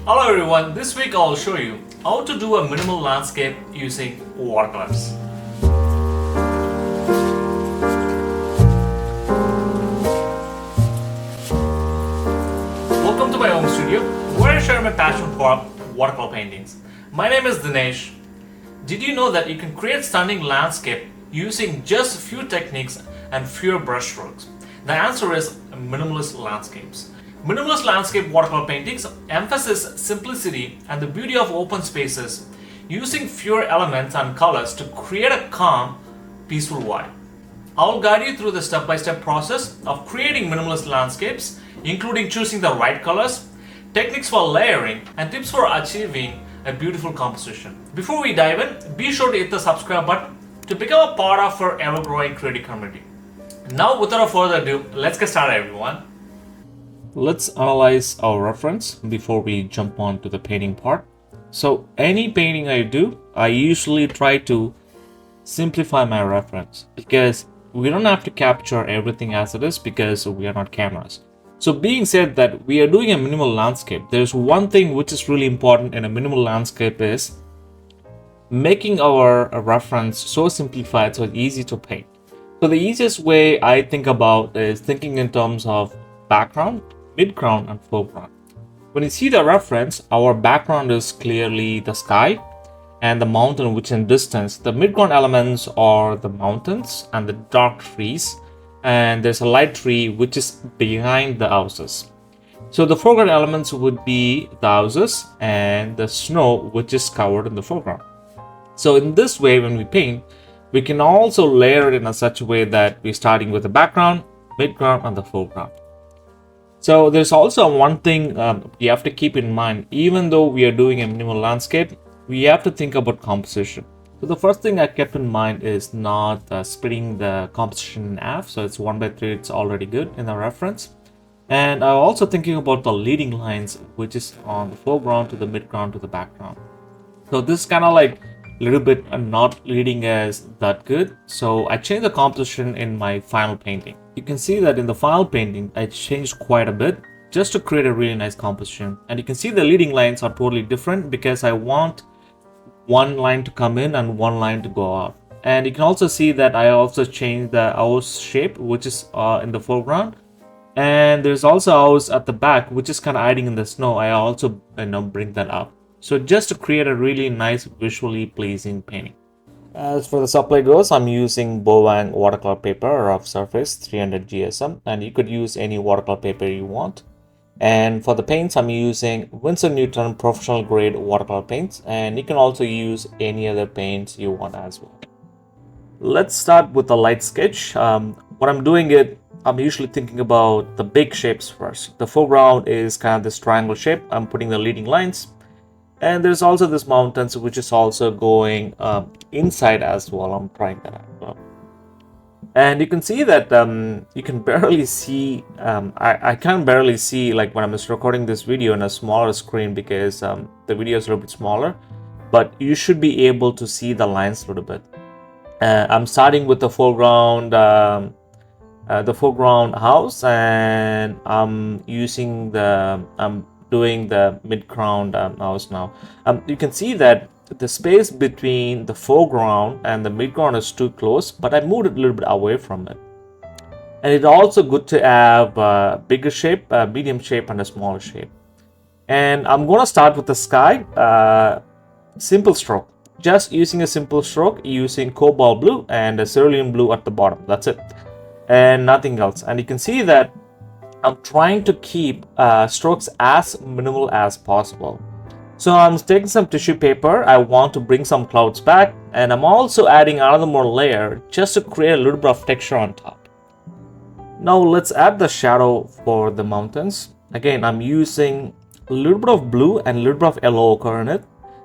Hello everyone, this week I'll show you how to do a minimal landscape using watercolors. Welcome to my home studio where I share my passion for watercolor paintings. My name is Dinesh. Did you know that you can create stunning landscape using just a few techniques and fewer brushstrokes? The answer is minimalist landscapes. Minimalist landscape watercolor paintings emphasize simplicity and the beauty of open spaces, using fewer elements and colors to create a calm, peaceful vibe. I'll guide you through the step-by-step process of creating minimalist landscapes, including choosing the right colors, techniques for layering, and tips for achieving a beautiful composition. Before we dive in, be sure to hit the subscribe button to become a part of our ever-growing creative community. Now, without further ado, let's get started, everyone. Let's analyze our reference before we jump on to the painting part. So any painting I do, I usually try to simplify my reference because we don't have to capture everything as it is because we are not cameras. So being said that we are doing a minimal landscape, there's one thing which is really important in a minimal landscape is making our reference so simplified so it's easy to paint. So the easiest way I think about is thinking in terms of background, midground, and foreground. When you see the reference, our background is clearly the sky and the mountain which in distance. The midground elements are the mountains and the dark trees, and there's a light tree which is behind the houses. So the foreground elements would be the houses and the snow which is covered in the foreground. So in this way, when we paint, we can also layer it in such a way that we're starting with the background, midground, and the foreground. So there's also one thing you have to keep in mind. Even though we are doing a minimal landscape, we have to think about composition. So the first thing I kept in mind is not splitting the composition in half. So it's 1/3, it's already good in the reference. And I'm also thinking about the leading lines, which is on the foreground to the midground to the background. So this is kind of like a little bit not leading as that good. So I changed the composition in my final painting. You can see that in the final painting, I changed quite a bit just to create a really nice composition. And you can see the leading lines are totally different because I want one line to come in and one line to go out. And you can also see that I also changed the house shape, which is in the foreground. And there's also a house at the back, which is kind of hiding in the snow. I also bring that up. So just to create a really nice, visually pleasing painting. As for the supply goes, I'm using Bowang watercolor paper rough surface 300 GSM, and you could use any watercolor paper you want. And for the paints, I'm using Winsor Newton professional grade watercolor paints, and you can also use any other paints you want as well. Let's start with the light sketch. What I'm doing I'm usually thinking about the big shapes first. The foreground is kind of this triangle shape. I'm putting the leading lines. And there's also this mountains which is also going inside as well. I'm trying that out. And you can see that you can barely see, I can barely see like when I'm just recording this video on a smaller screen because the video is a little bit smaller, but you should be able to see the lines a little bit. I'm starting with the foreground house, and I'm using doing the midground house now. You can see that the space between the foreground and the midground is too close, but I moved it a little bit away from it. And it's also good to have a bigger shape, a medium shape, and a smaller shape. And I'm going to start with the sky, simple stroke. Just using a simple stroke, using Cobalt Blue and a Cerulean Blue at the bottom. That's it. And nothing else. And you can see that I'm trying to keep strokes as minimal as possible. So I'm taking some tissue paper. I want to bring some clouds back, and I'm also adding another more layer just to create a little bit of texture on top. Now let's add the shadow for the mountains. Again, I'm using a little bit of blue and a little bit of yellow ochre in it,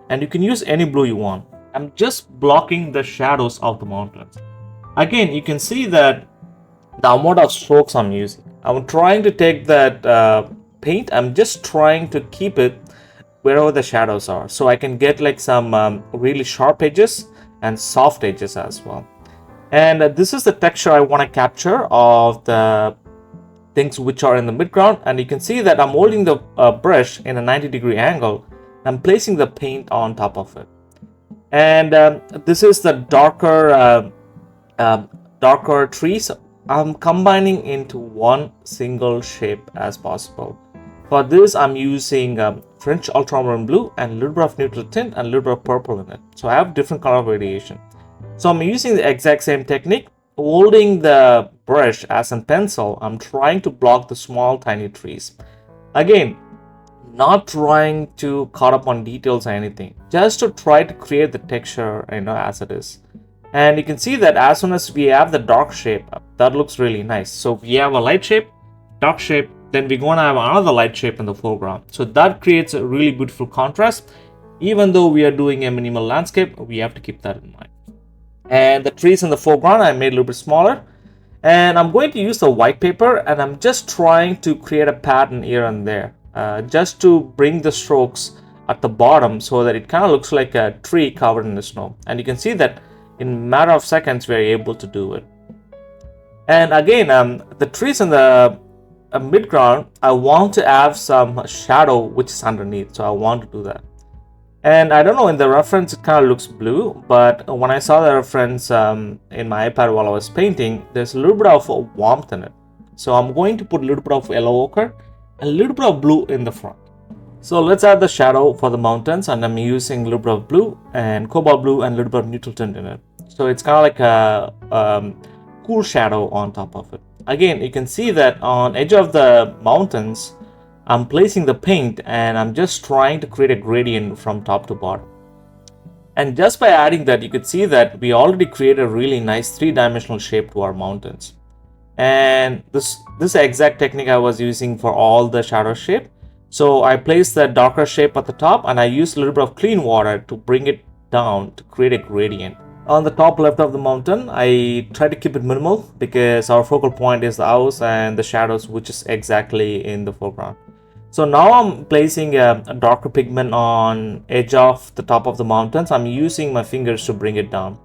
and you can use any blue you want. I'm just blocking the shadows of the mountains. Again, you can see that the amount of strokes I'm using. I'm trying to take that paint, I'm just trying to keep it wherever the shadows are. So I can get like some really sharp edges and soft edges as well. And this is the texture I want to capture of the things which are in the midground, and you can see that I'm holding the brush in a 90-degree angle. I'm placing the paint on top of it, and this is the darker trees. I'm combining into one single shape as possible. For this, I'm using French Ultramarine Blue and a little bit of neutral tint and a little bit of purple in it. So I have different color variation. So I'm using the exact same technique, holding the brush as a pencil. I'm trying to block the small tiny trees. Again, not trying to cut up on details or anything, just to try to create the texture, as it is. And you can see that as soon as we have the dark shape, that looks really nice. So we have a light shape, dark shape, then we're going to have another light shape in the foreground. So that creates a really beautiful contrast. Even though we are doing a minimal landscape, we have to keep that in mind. And the trees in the foreground I made a little bit smaller. And I'm going to use the white paper, and I'm just trying to create a pattern here and there, just to bring the strokes at the bottom so that it kind of looks like a tree covered in the snow. And you can see that in a matter of seconds we're able to do it. And again, the trees in the midground, I want to have some shadow which is underneath, so I want to do that. And I don't know, in the reference it kind of looks blue, but when I saw the reference in my iPad while I was painting, there's a little bit of warmth in it. So I'm going to put a little bit of yellow ochre and a little bit of blue in the front. So let's add the shadow for the mountains, and I'm using a little bit of blue and cobalt blue and a little bit of neutral tint in it. So it's kind of like a cool shadow on top of it. Again, you can see that on edge of the mountains, I'm placing the paint and I'm just trying to create a gradient from top to bottom. And just by adding that, you could see that we already created a really nice three-dimensional shape to our mountains. And this exact technique I was using for all the shadow shape. So I placed the darker shape at the top, and I used a little bit of clean water to bring it down to create a gradient. On the top left of the mountain, I try to keep it minimal because our focal point is the house and the shadows, which is exactly in the foreground. So now I'm placing a darker pigment on edge of the top of the mountains. I'm using my fingers to bring it down.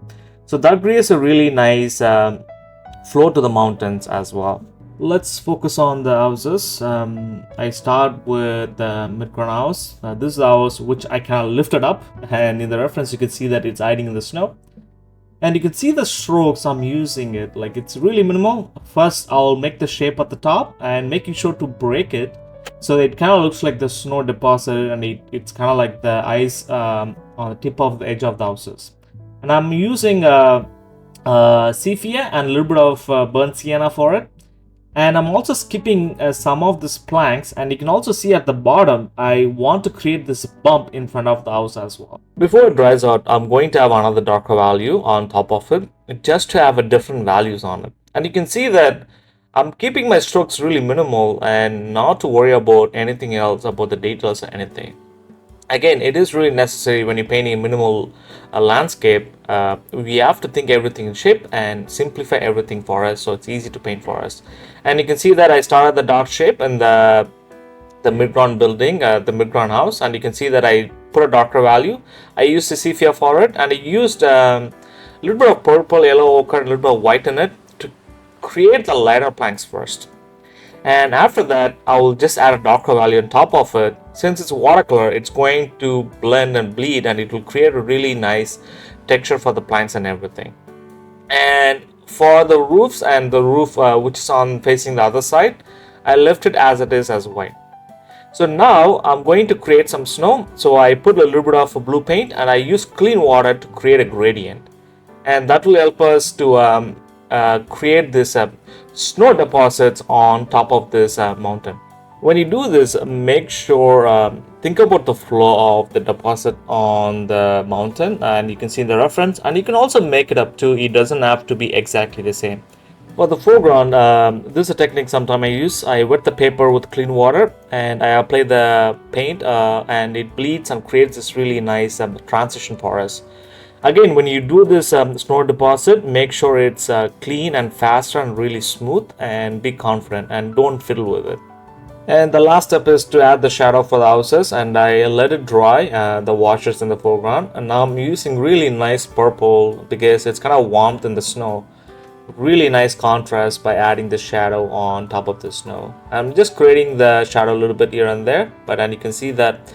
So that creates a really nice flow to the mountains as well. Let's focus on the houses. I start with the midground house. This is the house which I kind of lifted up, and in the reference you can see that it's hiding in the snow. And you can see the strokes I'm using it, like it's really minimal. First I'll make the shape at the top and making sure to break it so it kind of looks like the snow deposit, and it's kind of like the ice on the tip of the edge of the houses. And I'm using sepia and a little bit of burnt sienna for it. And I'm also skipping some of these planks, and you can also see at the bottom I want to create this bump in front of the house as well. Before it dries out, I'm going to have another darker value on top of it just to have a different values on it. And you can see that I'm keeping my strokes really minimal and not to worry about anything else, about the details or anything. Again, it is really necessary when you're painting a minimal landscape. We have to think everything in shape and simplify everything for us so it's easy to paint for us. And you can see that I started the dark shape in the midground building, the midground house, and you can see that I put a darker value. I used the sepia for it, and I used a little bit of purple, yellow ochre, and a little bit of white in it to create the lighter planks first. And after that, I will just add a darker value on top of it. Since it's watercolor, it's going to blend and bleed, and it will create a really nice texture for the planks and everything. And for the roofs and the roof which is on facing the other side, I left it as it is as white. So now I'm going to create some snow. So I put a little bit of blue paint and I use clean water to create a gradient. And that will help us to create this snow deposits on top of this mountain. When you do this, make sure think about the flow of the deposit on the mountain, and you can see the reference, and you can also make it up too. It doesn't have to be exactly the same. For the foreground, this is a technique sometimes I use. I wet the paper with clean water and I apply the paint and it bleeds and creates this really nice transition for us. Again, when you do this snow deposit, make sure it's clean and faster and really smooth, and be confident and don't fiddle with it. And the last step is to add the shadow for the houses, and I let it dry, the washes in the foreground. And now I'm using really nice purple because it's kind of warmth in the snow, really nice contrast by adding the shadow on top of the snow. I'm just creating the shadow a little bit here and there, but then you can see that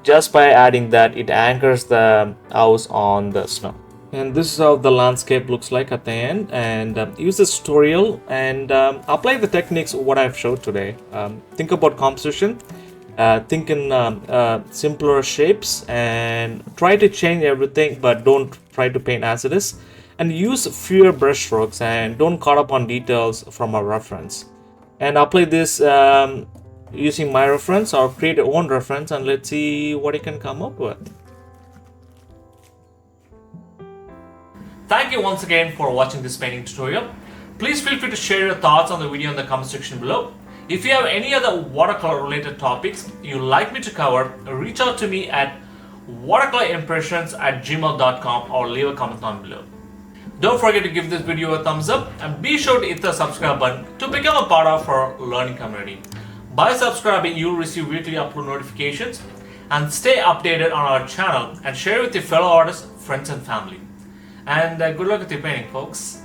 just by adding that, it anchors the house on the snow. And this is how the landscape looks like at the end. And use this tutorial and apply the techniques what I've showed today. Think about composition, think in simpler shapes, and try to change everything, but don't try to paint as it is. And use fewer brush strokes and don't caught up on details from a reference. And apply this using my reference or create your own reference, and let's see what you can come up with. Thank you once again for watching this painting tutorial. Please feel free to share your thoughts on the video in the comment section below. If you have any other watercolor related topics you'd like me to cover, reach out to me at watercolorimpressions@gmail.com or leave a comment down below. Don't forget to give this video a thumbs up and be sure to hit the subscribe button to become a part of our learning community. By subscribing, you'll receive weekly upload notifications and stay updated on our channel and share with your fellow artists, friends and family. And good luck with your painting, folks.